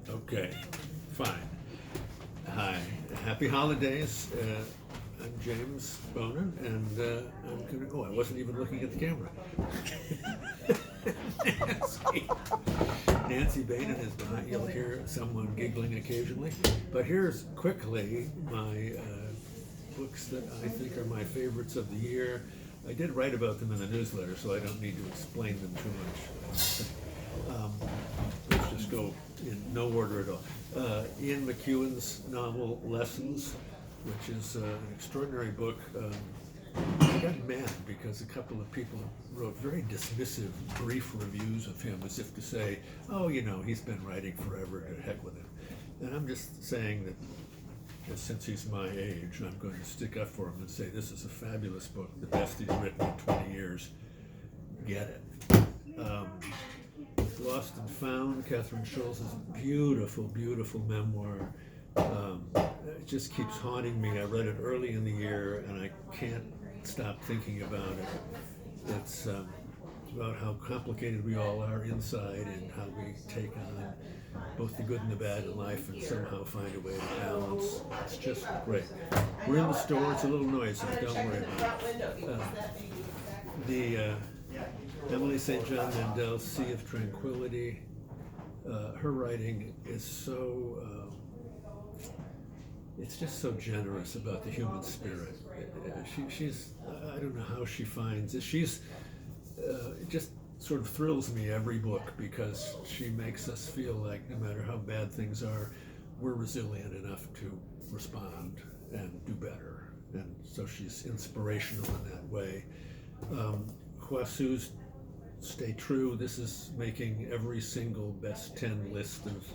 Okay, fine. Hi, happy holidays. I'm James Bonin, and I wasn't even looking at the camera. Nancy, Nancy Baden is behind. You'll hear someone giggling occasionally. But here's quickly my books that I think are my favorites of the year. I did write about them in the newsletter, so I don't need to explain them too much. Let's just go in no order at all. Ian McEwan's novel Lessons, which is an extraordinary book. I got mad because a couple of people wrote very dismissive, brief reviews of him as if to say, oh, he's been writing forever, to heck with him. And I'm just saying that since he's my age, I'm going to stick up for him and say this is a fabulous book, the best he's written in 20 years. Get it. Lost and Found, Catherine Schulz's beautiful, beautiful memoir. It just keeps haunting me. I read it early in the year, and I can't stop thinking about it. It's about how complicated we all are inside and how we take on both the good and the bad in life and somehow find a way to balance. It's just great. We're in the store. It's a little noisy. Don't worry about it. The Emily St. John Mandel's Sea of Tranquility. Her writing is so, it's just so generous about the human spirit. She's, I don't know how she finds it. It just sort of thrills me every book because she makes us feel like no matter how bad things are, we're resilient enough to respond and do better. And so she's inspirational in that way. Huasu's Stay True. This is making every single best 10 list of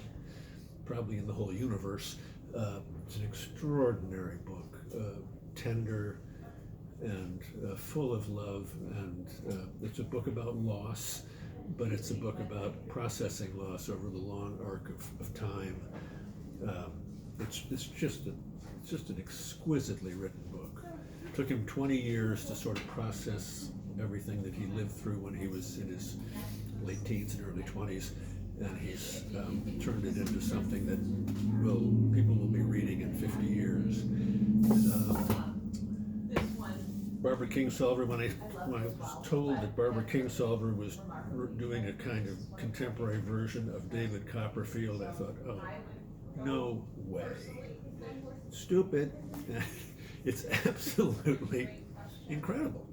probably in the whole universe. It's an extraordinary book, tender and full of love, and it's a book about loss, but it's a book about processing loss over the long arc of time. It's just an exquisitely written book. It took him 20 years to sort of process everything that he lived through when he was in his late teens and early 20s, and he's turned it into something that people will be reading in 50 years. Barbara Kingsolver, when I was told that Barbara Kingsolver was doing a kind of contemporary version of David Copperfield, I thought, oh, no way. Stupid. It's absolutely incredible.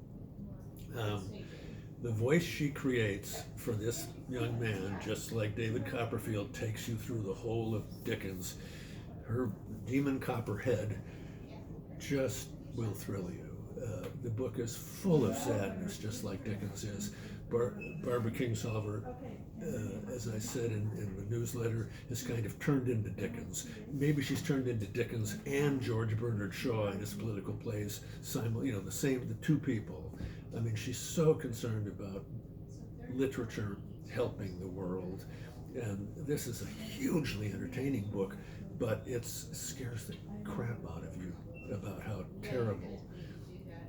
The voice she creates for this young man, just like David Copperfield takes you through the whole of Dickens, her demon copperhead just will thrill you. The book is full of sadness, just like Dickens is. Barbara Kingsolver, as I said in the newsletter, has kind of turned into Dickens. Maybe she's turned into Dickens and George Bernard Shaw in his political plays, the two people. I mean, she's so concerned about literature helping the world, and this is a hugely entertaining book, but it scares the crap out of you about how terrible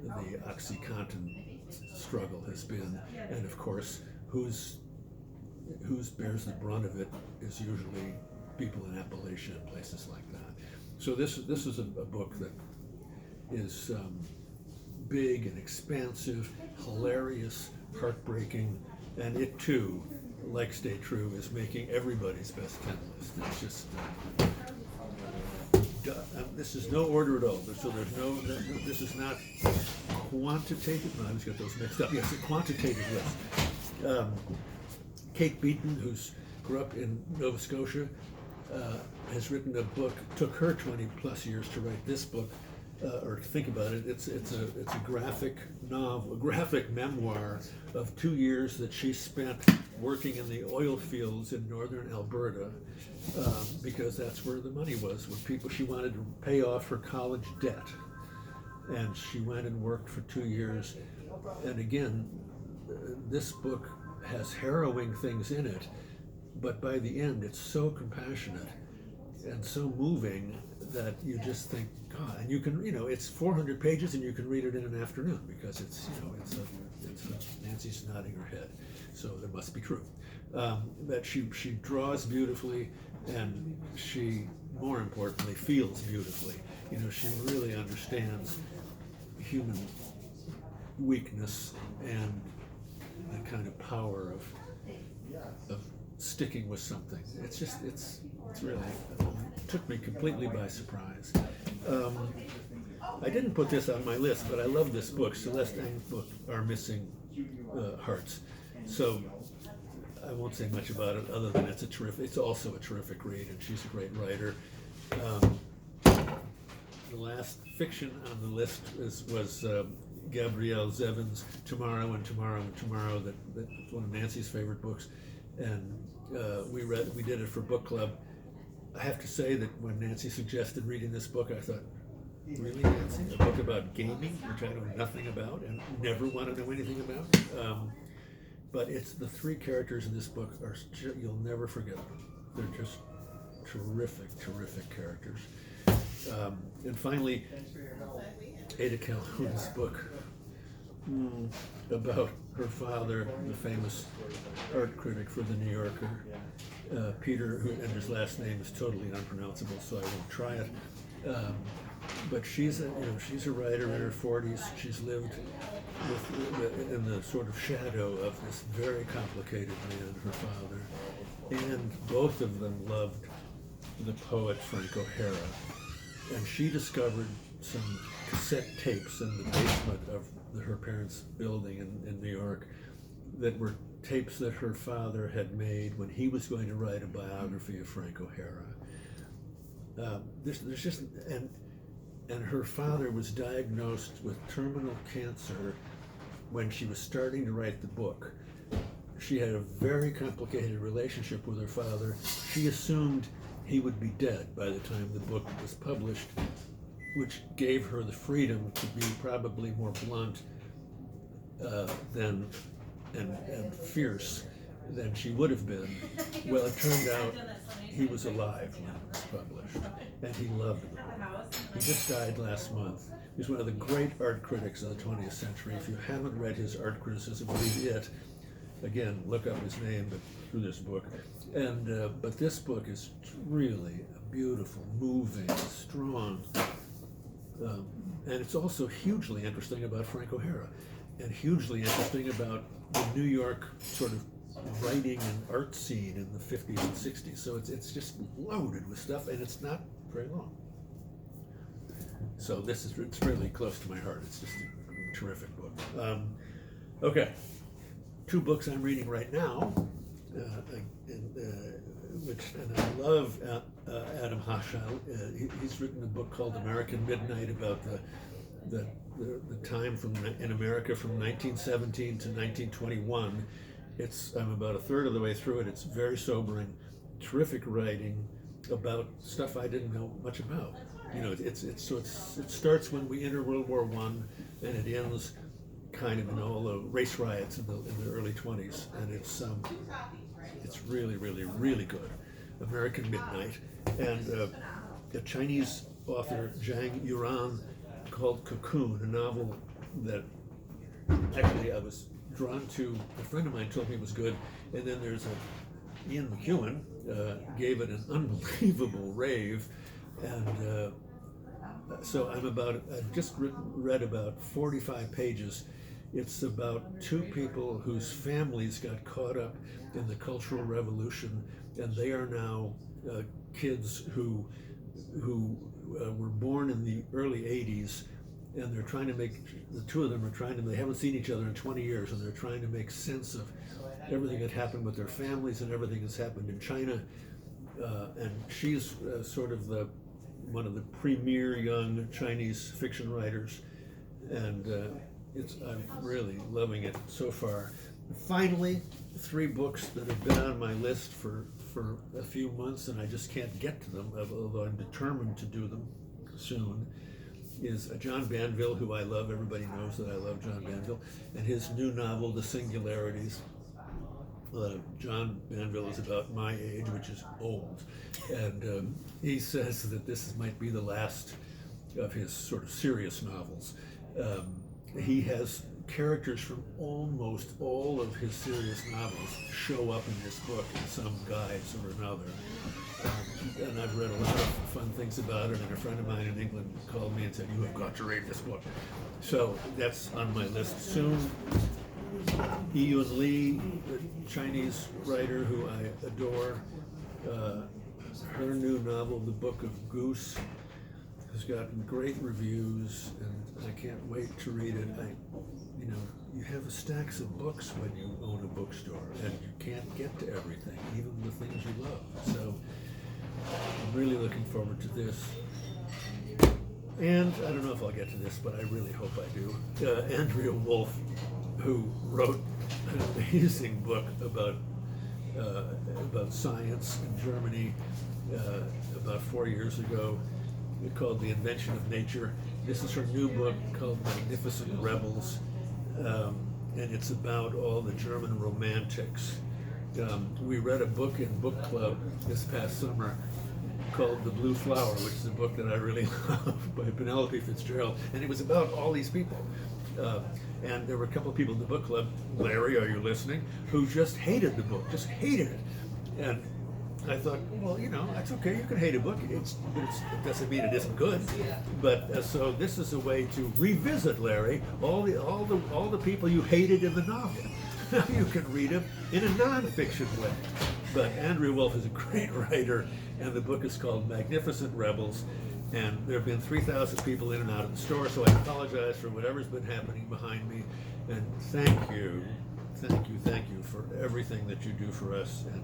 the OxyContin struggle has been, and of course, who's bears the brunt of it is usually people in Appalachia and places like that. So this is a book that is big and expansive, hilarious, heartbreaking, and it too, like Stay True, is making everybody's best 10 list. It's just this is no order at all. So this is not quantitative. No, I always get those mixed up. Yes, a quantitative list. Kate Beaton, who's grew up in Nova Scotia, has written a book. Took her 20 plus years to write this book, or to think about it. It's a graphic novel, a graphic memoir of 2 years that she spent working in the oil fields in northern Alberta, because that's where the money was. With people, she wanted to pay off her college debt, and she went and worked for 2 years. And again, this book has harrowing things in it, but by the end, it's so compassionate and so moving that you just think, God, and you can, it's 400 pages and you can read it in an afternoon because it's Nancy's nodding her head, so that must be true. That she draws beautifully, and she, more importantly, feels beautifully. You know, she really understands human weakness and the kind of power of sticking with something. It's just, it's really, it took me completely by surprise. I didn't put this on my list, but I love this book, Celeste Ng's book, Our Missing Hearts. So I won't say much about it other than it's also a terrific read, and she's a great writer. The last fiction on the list was Gabrielle Zevin's Tomorrow and Tomorrow and Tomorrow, that's one of Nancy's favorite books, and we did it for book club. I have to say that when Nancy suggested reading this book, I thought, really, Nancy? A book about gaming, which I know nothing about and never want to know anything about? But it's the three characters in this book you'll never forget them. They're just terrific, terrific characters. And finally, Ada Calhoun's book about her father, the famous art critic for the New Yorker, Peter, and his last name is totally unpronounceable, so I won't try it. But she's a writer in her 40s. She's lived in the sort of shadow of this very complicated man, her father, and both of them loved the poet Frank O'Hara. And she discovered some cassette tapes in the basement of her parents' building in New York that were tapes that her father had made when he was going to write a biography of Frank O'Hara. There's just, and her father was diagnosed with terminal cancer when she was starting to write the book. She had a very complicated relationship with her father. She assumed he would be dead by the time the book was published, which gave her the freedom to be probably more blunt and fierce than she would have been. Well, it turned out he was alive when it was published, and he loved the book. He just died last month. He's one of the great art critics of the 20th century. If you haven't read his art criticism, read it. Again, look up his name through this book. And but this book is really beautiful, moving, strong, and it's also hugely interesting about Frank O'Hara, and hugely interesting about the New York sort of writing and art scene in the 50s and 60s. So it's just loaded with stuff, and it's not very long. So it's really close to my heart. It's just a terrific book. Okay, two books I'm reading right now, and I love Adam Hochschild. He's written a book called American Midnight about the time in America from 1917 to 1921. I'm about a third of the way through it. It's very sobering, terrific writing about stuff I didn't know much about. You know, it starts when we enter World War I, and it ends kind of in all the race riots in the early 20s, and it's really, really, really good. American Midnight, and a Chinese author, Zhang Yuran, called Cocoon, a novel that actually I was drawn to. A friend of mine told me it was good, and then there's Ian McEwan gave it an unbelievable rave, and so I've just read about 45 pages. It's about two people whose families got caught up in the Cultural Revolution, and they are now kids who were born in the early 80s, and they're trying to the two of them they haven't seen each other in 20 years, and they're trying to make sense of everything that happened with their families and everything that's happened in China. And she's sort of one of the premier young Chinese fiction writers, and I'm really loving it so far. Finally, three books that have been on my list for a few months, and I just can't get to them, although I'm determined to do them soon, is John Banville, who I love. Everybody knows that I love John Banville, and his new novel, The Singularities. John Banville is about my age, which is old, and he says that this might be the last of his sort of serious novels. He has characters from almost all of his serious novels show up in this book in some guise or another. And I've read a lot of fun things about it, and a friend of mine in England called me and said, "You have got to read this book." So that's on my list soon. Yun Lee, the Chinese writer who I adore, her new novel, The Book of Goose, has gotten great reviews, and I can't wait to read it. You have stacks of books when you own a bookstore, and you can't get to everything, even the things you love. So I'm really looking forward to this. And I don't know if I'll get to this, but I really hope I do. Andrea Wolf, who wrote an amazing book about science in Germany about 4 years ago, called The Invention of Nature. This is her new book called Magnificent Rebels, and it's about all the German romantics. We read a book in book club this past summer called The Blue Flower, which is a book that I really love, by Penelope Fitzgerald, and it was about all these people. And there were a couple of people in the book club, Larry, are you listening, who just hated the book, just hated it. And I thought, well, that's okay. You can hate a book. It doesn't mean it isn't good. But so this is a way to revisit, Larry, all the people you hated in the novel. You can read them in a nonfiction way. But Andrea Wolf is a great writer, and the book is called Magnificent Rebels. And there have been 3,000 people in and out of the store, so I apologize for whatever's been happening behind me. And thank you for everything that you do for us, and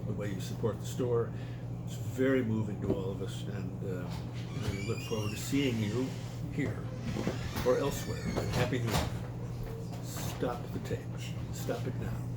the way you support the store. It's very moving to all of us, and we look forward to seeing you here or elsewhere. And Happy New Year. Stop the tape. Stop it now.